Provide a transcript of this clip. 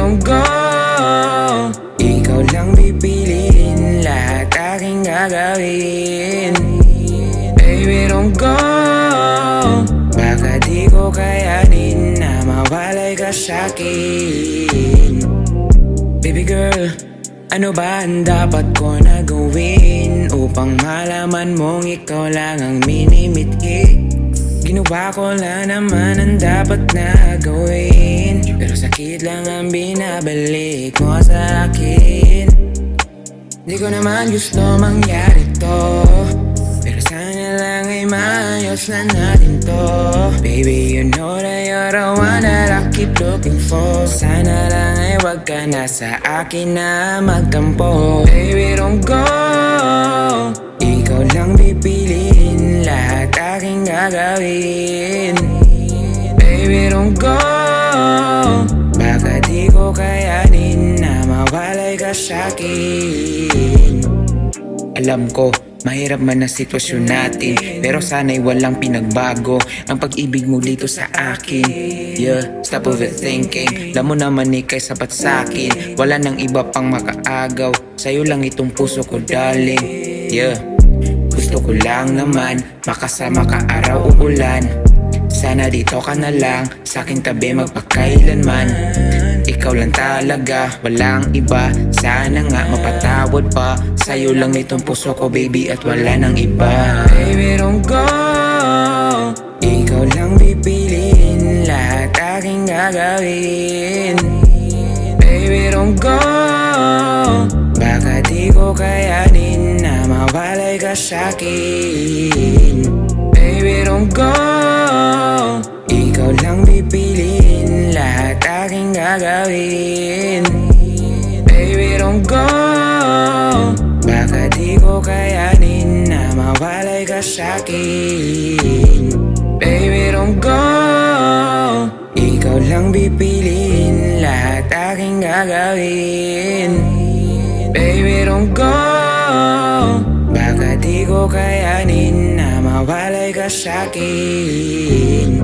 don't go. Ikaw lang pipiliin, lahat aking gagawin. Baby, don't go. Baka di ko kayanin na mawalay ka sa'kin. Baby girl, ano ba ang dapat ko na gawin upang malaman mong ikaw lang ang minimithi? Ginawa ko lang naman ang dapat na gawin, pero sakit lang ang binabalik mo sa akin. Di ko naman gusto mangyari to, pero sana lang ay maayos na natin to. Baby, you know that you're the one that I keep looking for. Sana lang ay wag ka na sa akin na magtampo. Baby, don't go. Ikaw lang pipiliin, lahat aking gagawin. Baby, don't go. Baka di ko kayanin na mawalay ka sa'kin. Alam ko, mahirap man ang sitwasyon natin, pero sana'y walang pinagbago ang pag-ibig mo dito sa akin. Yeah, stop overthinking. Alam mo naman ika'y sapat sa'kin. Wala nang iba pang makaagaw, sa'yo lang itong puso ko, darling. Yeah, gusto ko lang naman makasama ka araw o ulan. Sana dito ka na lang sa'king tabi magpakailanman. Ikaw lang talaga, walang iba. Sana nga mapatawad pa. Sa'yo lang itong puso ko, baby, at wala nang iba. Baby, don't go. Ikaw lang pipiliin, lahat aking gagawin. Baby, don't go. Baka di ko kayanin na mawalay ka sa'kin. Baby, don't go. Ikaw lang pipiliin, lahat aking gagawin. Baby, don't go. Baka di ko kayanin na mawalay ka sa'kin. Baby, don't go. Ikaw lang pipiliin, lahat aking gagawin. Baby, don't go. Baka di ko kayanin na mawalay ka sa'kin.